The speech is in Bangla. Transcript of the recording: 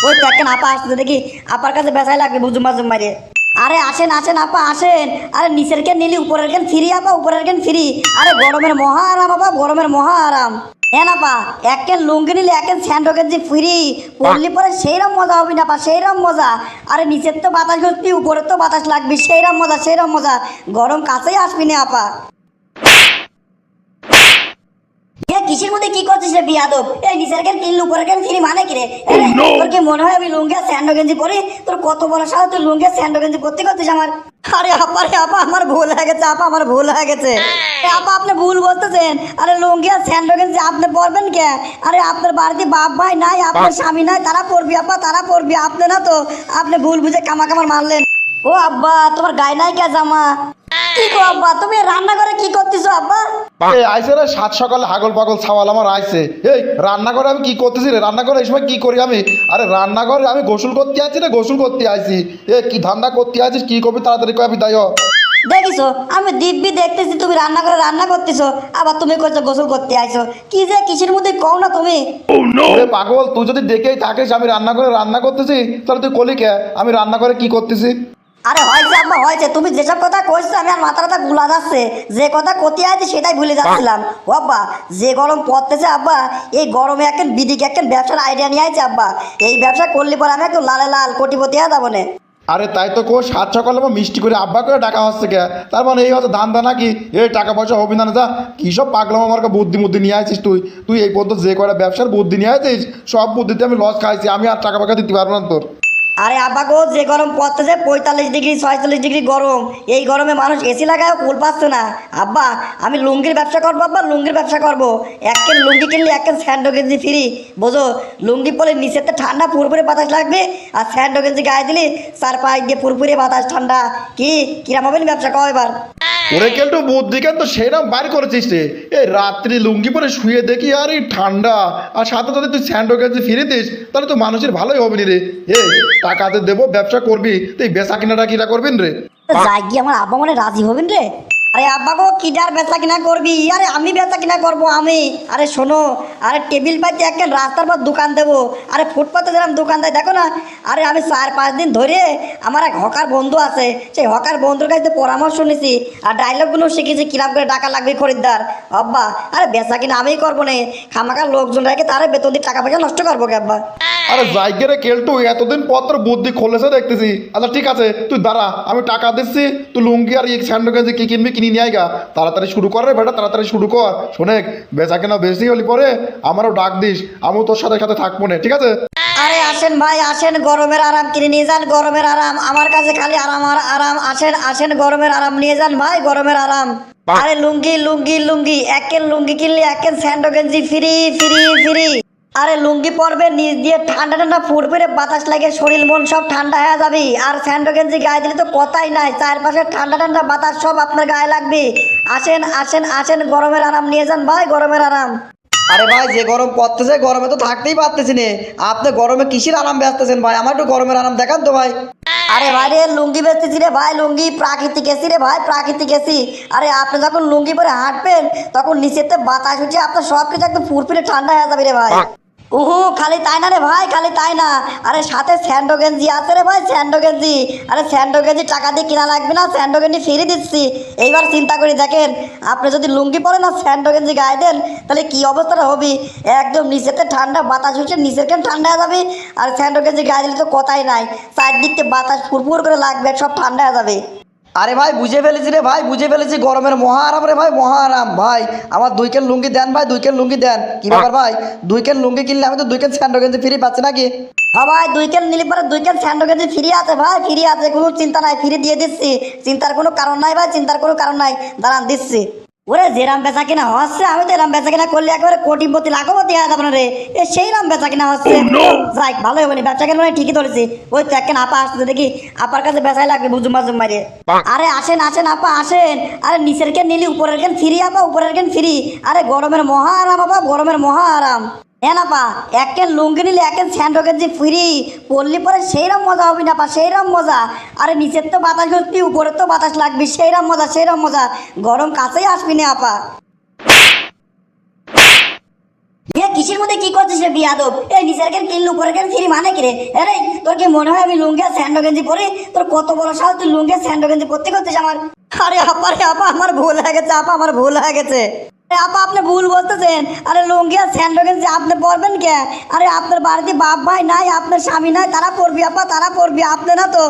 ওই তো একটা আপা আসতে দেখি, আপার কাছে বেচাই লাগবে বুঝুম বাজুম মারে। আরে আসেন আসেন আপা আসেন। আরে নিচের কেন নিলি উপরের কেন ফ্রি আপা, উপরের কেন ফ্রি। আরে গরমের মহা আরাম আপা, গরমের মহা আরাম। হ্যাঁ আপা, এক কেন লুঙ্গি নিলে এক কেন স্যান্ডো গেঞ্জি ফ্রি পরলি পরে সেইরকম মজা হবে না আপা, সেইরকম মজা। আরে নিচের তো বাতাস ঘুরবি, উপরের তো বাতাস লাগবি, সেইরকম মজা সেইরকম মজা। গরম কাছেই আসবি না আপা। কিসের মধ্যে কি করছিস রে বিয়াদব? এই নিচের কেন কিনলু উপরের কেন ফ্রি মানে কি রে? তোর কি মনে হয় আমি লুঙ্গি আর স্যান্ডো গেঞ্জি পরি? তোর কত বড় সাহস তুই লুঙ্গি আর স্যান্ডো গেঞ্জি পরতে করছিস আমার? আরে আপা রে আপা, আমার ভুল হয়ে গেছে আপা, আমার ভুল হয়ে গেছে। আপা আপনি ভুল বলতেছেন। আরে লুঙ্গি আর স্যান্ডো গেঞ্জি আপনি পরবেন কে? আরে আপনার বাড়িতে বাপ ভাই নাই, আপনার স্বামী নাই, তারা পরবি আপা, তারা পরবি। আপনি না তো, আপনি ভুল বুঝে কামা কামার মারলেন। ও আব্বা, তোমার গায়ে নাই কে জামা? কি গো আব্বা, তুমি রান্না করে কি করতেছো আব্বা? এই আইসে রে সাত সকালে হাগল পাগল ছাওয়াল আমার আইসে। এই রান্নাঘরে আমি কি করতেছি রে? রান্নাঘরে এই সময় কি করি আমি? আরে রান্নাঘরে আমি গোসল করতে আছি রে, গোসল করতে আইছি। এ কি ধান্দা করতে আছিস? কি করবি তাড়াতাড়ি কই, আমি তাই দেখিছো আমি দিব্যি দেখতেছি তুমি রান্না করে রান্না করতেছো, আবার তুমি কইছো গোসল করতে আইছো। কি যে কিসের মধ্যে কও না তুমি। ওরে পাগল, তুই যদি দেখেই থাকিস আমি রান্নাঘরে রান্না করতেছি, তাহলে তুই কলি কে আমি রান্নাঘরে কি করতেছি? আরে হয়েছে আব্বা হয়েছে, তুমি যেসব কথা কইছো আমি আর মাথা গুলা যাচ্ছে। যে কথা কতি আছে সেটাই ভুলে যাচ্ছিলাম। ও আব্বা, যে গরম পড়তেছে আব্বা, এই গরমে একজন বিদিকে একজন ব্যবসার আইডিয়া নিয়ে আইছে আব্বা। এই ব্যবসা করলে পরে আমি একটু লালে লাল কোটিপতি হয়ে যাবো না। আরে তাই তো কো, সাত সকালে আমার মিষ্টি করে আব্বা করে ডাকা হচ্ছে কে? তার মানে এই হচ্ছে ধান্দা নাকি? এই টাকা পয়সা হবি না যা। কী সব পাগলাম আমার বুদ্ধি মুদ্ধি নিয়ে আসিস তুই? তুই এই পর্যন্ত যে কয়টা ব্যবসার বুদ্ধি নিয়ে আসিস, সব বুদ্ধিতে আমি লস খাইছি। আমি আর টাকা পয়সা দিতে পারবো না তোর। আরে আব্বা গো, যে গরম পড়তেছে 45 ডিগ্রি 46 ডিগ্রি গরম, এই গরমে মানুষ এসি লাগায় কুল পাচ্ছে না। আব্বা আমি লুঙ্গির ব্যবসা করবো আব্বা, লুঙ্গির ব্যবসা করবো। এক কেন লুঙ্গি কিনলে এক কেন স্যান্ডো গেঞ্জি ফ্রি। বোঝো, লুঙ্গি পরে নিচের তো ঠান্ডা ফুরফুরে বাতাস লাগবে, আর স্যান্ডো গেঞ্জি গায়ে দিলি চার পায়ে দিয়ে ফুরফুরে বাতাস ঠান্ডা। কিরাম হবে না ব্যবসা কও এবার। ওরে কেলটু বুদ্ধি কেন তো সেরকম বার করেছিস রে? এই রাত্রি লুঙ্গি পরে শুয়ে দেখি আর এই ঠান্ডা, আর সাথে সাথে তুই স্যান্ডো গেঞ্জি ফিরে দিস, তাহলে তো মানুষের ভালোই হবে নি রে। এই টাকাতে দেবো, ব্যবসা করবি, তুই বেচা কিনাটা কিনা করবেন রে? যাই গিয়ে আমার আব্বা মনে রাজি হবেন রে। আরে আব্বা গো, কিডার বেচা কিনা করবি? আরে আমি বেচা কিনা করবো আমি। আরে শোনো, আরে টেবিল পাইতে একটা রাস্তার পর দোকান দেবো। আরে ফুটপাতে যেরকম দোকান দেয় দেখো না। আরে আমি 4-5 দিন ধরে আমার এক হকার বন্ধু আছে, সেই হকার বন্ধুর কাছে পরামর্শ নিছি, আর ডায়লগগুলো শিখেছি কিরাম করে টাকা লাগবে খরিদ্দার। আব্বা আরে বেচা কিনা আমিই করবো না, খামাকার লোকজন রেখে তারা বেতন দিয়ে টাকা পয়সা নষ্ট করবো কে আব্বা? আরে জায়গা রে কেলটু, এতদিন পর তোর বুদ্ধি খুলেছে দেখতেছি। আচ্ছা ঠিক আছে, তুই দাঁড়া, আমি টাকা দিচ্ছি, তুই লুঙ্গি আর এই স্যান্ডো গেঞ্জি কি কিনবি কিনে নিয়ে আইগা। তাড়াতাড়ি শুরু কর রে বেটা, তাড়াতাড়ি শুরু কর। শোনেক, বেচা কেনা বেশি হলি পরে আমারও ডাক দিস, আমিও তোর সাথে সাথে থাকবো না, ঠিক আছে? আরে আসেন ভাই আসেন, গরমের আরাম কিনে নিয়ে যান, গরমের আরাম। আমার কাছে খালি আরাম আর আরাম। আসেন আসেন, গরমের আরাম নিয়ে যান ভাই, গরমের আরাম। আরে লুঙ্গি লুঙ্গি লুঙ্গি, একের লুঙ্গি কিনলে একের স্যান্ডো গেঞ্জি ফ্রি ফ্রি ফ্রি। আরে লুঙ্গি পরবে, নিচ দিয়ে ঠান্ডা ঠান্ডা ফুরফুরে বাতাস লাগে, শরীর মন সব ঠান্ডা হয়ে যাবে। আর স্যান্ডো গেঞ্জি গায়ে দিলে তো কথাই নাই, চারপাশে ঠান্ডা ঠান্ডা বাতাস সব আপনার গায়ে লাগবে। আসেন আসেন আসেন, গরমের আরাম নিয়ে যান ভাই, গরমের আরাম। আরে ভাই, যে গরম পড়তেছে গরমে তো থাকতেই পারতেছি না। আপনি গরমে কিসের আরাম ব্যস্তেছেন ভাই? আমার একটু গরমের আরাম দেখান তো ভাই। আরে ভাই রে, লুঙ্গি বেচতেছি রে ভাই, লুঙ্গি প্রাকৃতিক এসি রে ভাই, প্রাকৃতিক এসি। আরে আপনি যখন লুঙ্গি পরে হাঁটবেন তখন নিচেতে বাতাস উঠে আপনার সব কিছু একদম ফুরফুরে ঠান্ডা হয়ে যাবে রে ভাই। খালি তাই না রে ভাই, খালি তাই না। আরে সাথে স্যান্ডো গেঞ্জি আছে রে ভাই, স্যান্ডো গেঞ্জি। আরে স্যান্ডো গেঞ্জি টাকা দিয়ে কিনা লাগবে না, স্যান্ডো গেঞ্জি ফিরে দিচ্ছি। এইবার চিন্তা করে দেখেন, আপনি যদি লুঙ্গি পরেন না স্যান্ডো গেঞ্জি গায়ে দেন, তাহলে কি অবস্থাটা হবে? একদম নিচেতে ঠান্ডা বাতাস উঠে নিচের কেন ঠান্ডা হয়ে যাবে। আর স্যান্ডো গেঞ্জি গায়ে দিলে তো কথাই নাই, চারদিকতে বাতাস ফুরফুর করে লাগবে, সব ঠান্ডা হয়ে যাবে। আরে ভাই বুঝে ফেলেছি রে ভাই, বুঝে ফেলেছি। গরমের মহা আরাম রে ভাই, মহা আরাম। ভাই আমার 2 কেন লুঙ্গি দেন ভাই, 2 কেন লুঙ্গি দেন। কি ব্যাপার ভাই, 2 কেন লুঙ্গি কিনলে আমি তো 2 কেন স্যান্ডো গেঞ্জি ফ্রি পাচ্ছি নাকি? হ্যাঁ ভাই, 2 কেন নিলে পরে 2 কেন স্যান্ডো গেঞ্জি ফ্রি আছে ভাই, ফ্রি আছে, কোনো চিন্তা নাই, ফ্রি দিয়ে দিচ্ছি। চিন্তার কোনো কারণ নাই ভাই, চিন্তার কোনো কারণ নাই, দাঁড়ান দিচ্ছি। ওরে যেরাম বেচা কিনা হচ্ছে, আমি তো এরাম বেচা কিনা করলে একেবারে কোটিপতি লাখপতি হয়ে যাবো না রে। সেই রাম বেচা কিনা হচ্ছে। যাই ভালোই হবে না, ব্যবসা কেন ঠিকই ধরেছি। ওই তো একখান আপা আসতে দেখি, আপার কাছে বেচাই লাগবে বুঝুম বাজুম মারে। আরে আসেন আসেন আপা আসেন। আরে নিচের কেন নিলি উপরের কেন ফ্রি আপা, উপরের কেন ফ্রি। আরে গরমের মহা আরাম আপা, গরমের মহা আরাম। হ্যাঁ আপা, এক কেন লুঙ্গি নিলে এক কেন স্যান্ডো গেঞ্জি ফ্রি পরলি পরে সেইরকম মজা হবে না আপা, সেইরকম মজা। আরে নিচের তো বাতাস ঘুরবি, উপরের তো বাতাস লাগবে, সেইরকম মজা সেইরকম মজা। গরম কাছেই আসবি না আপা। কিসের বৃষ্টির মধ্যে কি করছিস রে বিয়াদব? এই নিচের কেন কিনলু পরে কেন ফিরি মানে কি রে? আরে তোর কি মনে হয় আমি লুঙ্গি আর স্যান্ডো গেঞ্জি পরে? তোর কত বড় সাহস তুই লুঙ্গি আর স্যান্ডো গেঞ্জি পরতে করছিস আমার? আরে আপা আমার ভুল হয়ে গেছে, আপা আমার ভুল হয়ে গেছে। আরে আপা আপনি ভুল বলতেছেন। আরে লুঙ্গি আর স্যান্ডো গেঞ্জি আপনি পরবেন কে? আরে আপনার বাড়িতে বাপ ভাই নাই, আপনার স্বামী নাই, তারা পরবি আপা, তারা পরবি, আপনি না তো।